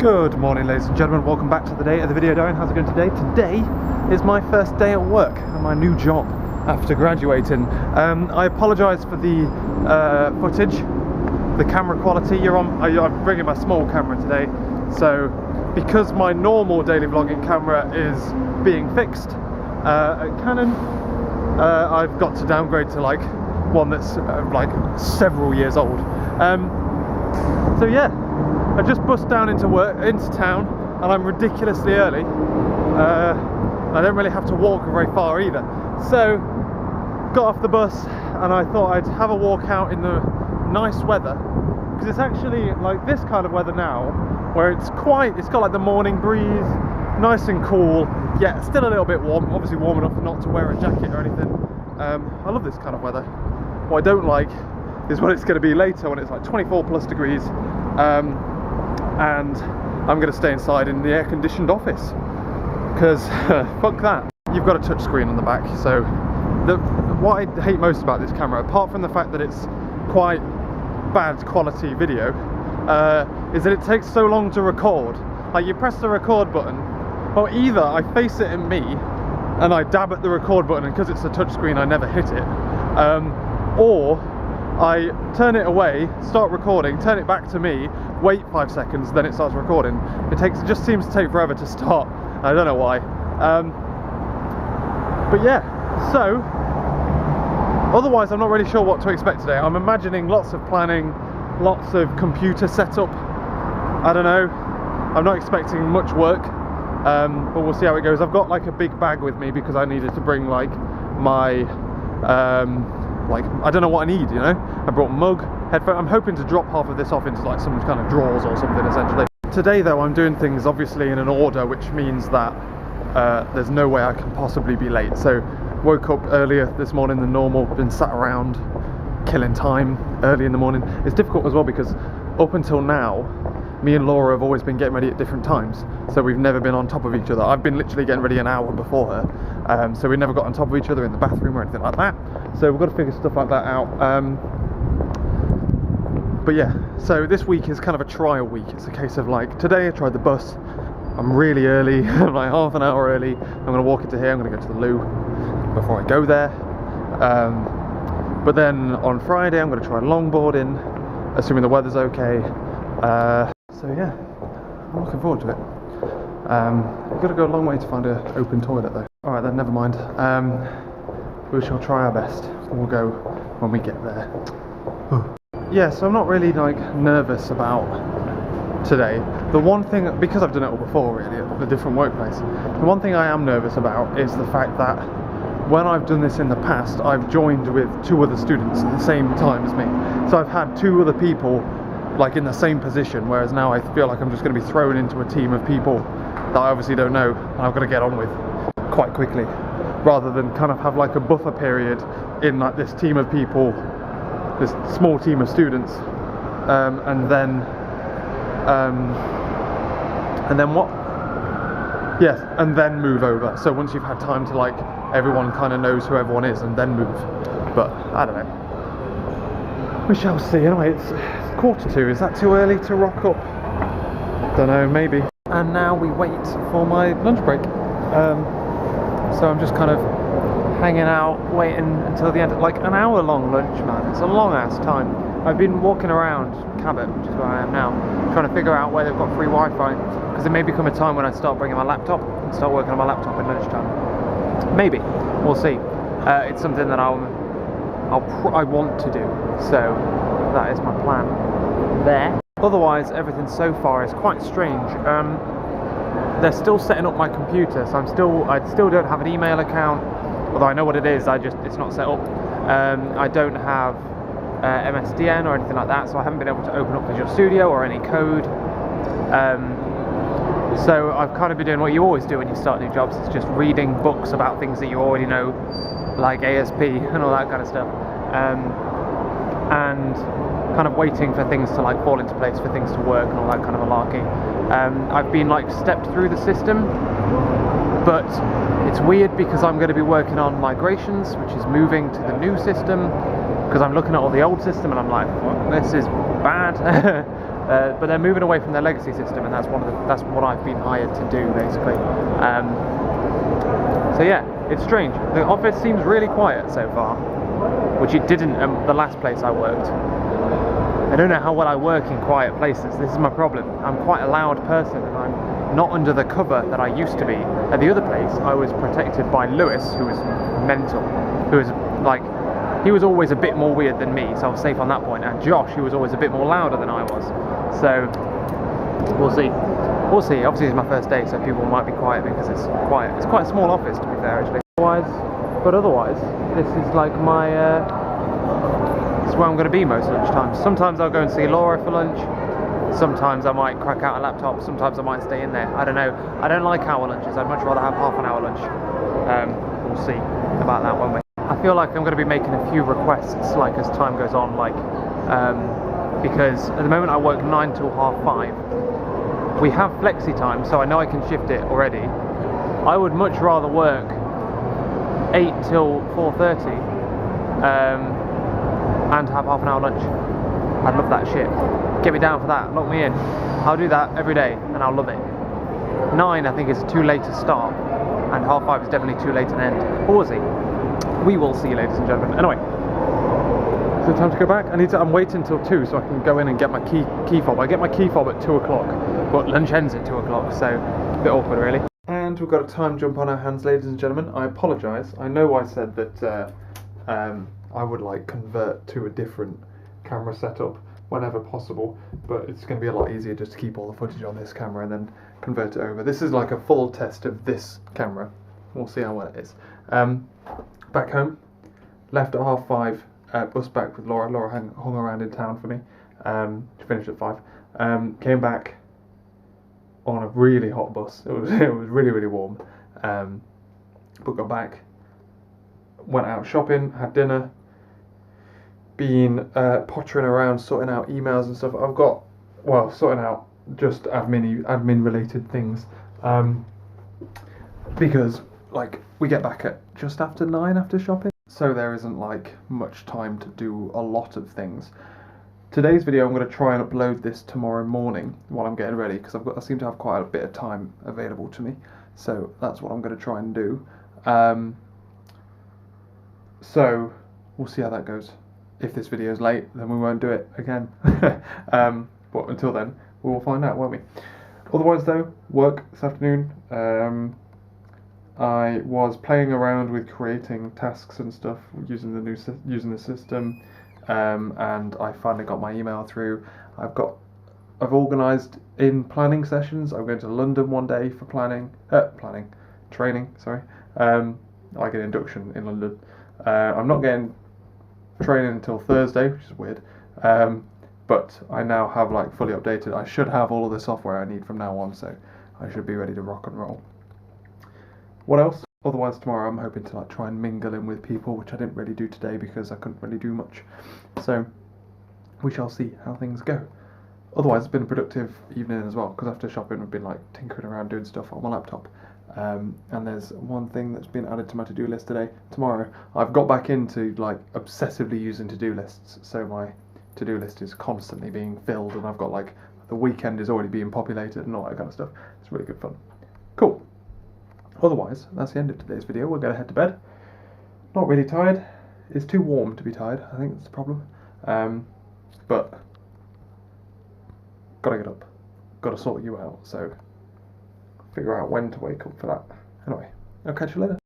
Good morning, ladies and gentlemen. Welcome back to the day of the video. Darren, how's it going today? Today is my first day at work at my new job after graduating. I apologise for the footage, the camera quality. I'm bringing my small camera today, so because my normal daily vlogging camera is being fixed at Canon, I've got to downgrade to like one that's like several years old. So yeah, I just bust down into town, and I'm ridiculously early. I don't really have to walk very far either. So got off the bus and I thought I'd have a walk out in the nice weather, because it's actually like this kind of weather now, where it's got like the morning breeze, nice and cool, yet still a little bit warm, obviously warm enough not to wear a jacket or anything. I love this kind of weather. What I don't like is what it's going to be later, when it's like 24 plus degrees. And I'm going to stay inside in the air-conditioned office, because fuck that. You've got a touch screen on the back, so what I hate most about this camera, apart from the fact that it's quite bad quality video, is that it takes so long to record. Like, you press the record button, well, either I face it at me and I dab at the record button, and because it's a touch screen I never hit it, or I turn it away, start recording, turn it back to me, wait 5 seconds, then it starts recording. It just seems to take forever to start. I don't know why. But yeah, so otherwise I'm not really sure what to expect today. I'm imagining lots of planning, lots of computer setup. I don't know. I'm not expecting much work, but we'll see how it goes. I've got like a big bag with me because I needed to bring like my I don't know what I need, you know. I brought a mug, headphone. I'm hoping to drop half of this off into like some kind of drawers or something, essentially. Today though, I'm doing things obviously in an order, which means that there's no way I can possibly be late. So woke up earlier this morning than normal, been sat around killing time early in the morning. It's difficult as well because up until now, me and Laura have always been getting ready at different times, so we've never been on top of each other. I've been literally getting ready an hour before her, so we never got on top of each other in the bathroom or anything like that. So we've got to figure stuff like that out. But yeah, so this week is kind of a trial week. It's a case of like, today I tried the bus. I'm really early. I'm like half an hour early. I'm going to walk into here. I'm going to go to the loo before I go there. But then on Friday I'm going to try longboarding, assuming the weather's okay. So yeah, I'm looking forward to it. I've got to go a long way to find an open toilet though. Alright then, never mind. We shall try our best. We'll go when we get there. Yeah, so I'm not really like nervous about today. The one thing, because I've done it all before really at a different workplace, the one thing I am nervous about is the fact that when I've done this in the past, I've joined with 2 other students at the same time as me. So I've had 2 other people like in the same position, whereas now I feel like I'm just going to be thrown into a team of people that I obviously don't know and I've got to get on with quite quickly, rather than kind of have like a buffer period in like this team of people, this small team of students, and then what? Yes, and then move over. So once you've had time to like, everyone kind of knows who everyone is, and then move. But I don't know. We shall see. Anyway, it's 1:45. Is that too early to rock up? Don't know, maybe. And now we wait for my lunch break. So I'm just kind of hanging out, waiting until the end. Like an hour-long lunch, man. It's a long-ass time. I've been walking around Cabot, which is where I am now, trying to figure out where they've got free Wi-Fi, because there may become a time when I start bringing my laptop and start working on my laptop at lunchtime. Maybe. We'll see. It's something that I want to do, so that is my plan there. Otherwise, everything so far is quite strange. They're still setting up my computer, so I still don't have an email account, although I know what it is. It's not set up. I don't have MSDN or anything like that, so I haven't been able to open up Visual Studio or any code. So I've kind of been doing what you always do when you start new jobs. It's just reading books about things that you already know, like ASP and all that kind of stuff, and kind of waiting for things to like fall into place, for things to work and all that kind of malarkey. I've been like stepped through the system, but it's weird because I'm going to be working on migrations, which is moving to the new system, because I'm looking at all the old system and I'm like, well, this is bad. but they're moving away from their legacy system, and that's what I've been hired to do basically. So yeah, it's strange. The office seems really quiet so far, which it didn't the last place I worked. I don't know how well I work in quiet places. This is my problem. I'm quite a loud person, and I'm not under the cover that I used to be. At the other place, I was protected by Lewis, who was mental, who was like, he was always a bit more weird than me, so I was safe on that point. And Josh, who was always a bit more louder than I was. So we'll see. We'll see. Obviously, it's my first day, so people might be quiet because it's quiet. It's quite a small office, to be fair, actually. Otherwise, this is like my. This is where I'm going to be most lunchtime. Sometimes I'll go and see Laura for lunch. Sometimes I might crack out a laptop. Sometimes I might stay in there. I don't know. I don't like hour lunches. I'd much rather have half an hour lunch. We'll see about that one. I feel like I'm going to be making a few requests, like as time goes on, like because at the moment I work 9 till 5:30. We have flexi time, so I know I can shift it already. I would much rather work 8 till 4:30 and have half an hour lunch. I'd love that shit. Get me down for that. Lock me in. I'll do that every day, and I'll love it. 9, I think, is too late to start, and 5:30 is definitely too late to end. But we'll see. We will see, ladies and gentlemen. Anyway, so time to go back. I'm waiting till 2 so I can go in and get my key fob. I get my key fob at 2 o'clock, but lunch ends at 2 o'clock, so a bit awkward, really. And we've got a time jump on our hands, ladies and gentlemen. I apologise. I know I said that I would like convert to a different camera setup whenever possible, but it's going to be a lot easier just to keep all the footage on this camera and then convert it over. This is like a full test of this camera. We'll see how well it is. Back home, left at 5:30, bus back with Laura. Laura hung around in town for me. She finished at 5. Came back on a really hot bus. It was really, really warm. But got back, went out shopping, had dinner, been pottering around sorting out emails and stuff. Sorting out just admin related things, because like we get back at just after 9 after shopping, so there isn't like much time to do a lot of things. Today's video, I'm going to try and upload this tomorrow morning while I'm getting ready, because I seem to have quite a bit of time available to me, so that's what I'm going to try and do. So we'll see how that goes. If this video is late, then we won't do it again. But until then, we will find out, won't we? Otherwise though, work this afternoon. I was playing around with creating tasks and stuff using the system, and I finally got my email through. I've organised in planning sessions. I'm going to London one day for training. Sorry, I get induction in London. I'm not getting training until Thursday, which is weird. But I now have like fully updated. I should have all of the software I need from now on, so I should be ready to rock and roll. What else? Otherwise tomorrow I'm hoping to like try and mingle in with people, which I didn't really do today because I couldn't really do much. So we shall see how things go. Otherwise it's been a productive evening as well, because after shopping we've been like tinkering around doing stuff on my laptop. And there's one thing that's been added to my to-do list today. Tomorrow I've got back into like obsessively using to-do lists, so my to-do list is constantly being filled, and I've got like the weekend is already being populated and all that kind of stuff. It's really good fun. Cool. Otherwise, that's the end of today's video. We're going to head to bed. Not really tired. It's too warm to be tired. I think that's the problem. But gotta get up. Gotta sort you out. So figure out when to wake up for that. Anyway, I'll catch you later.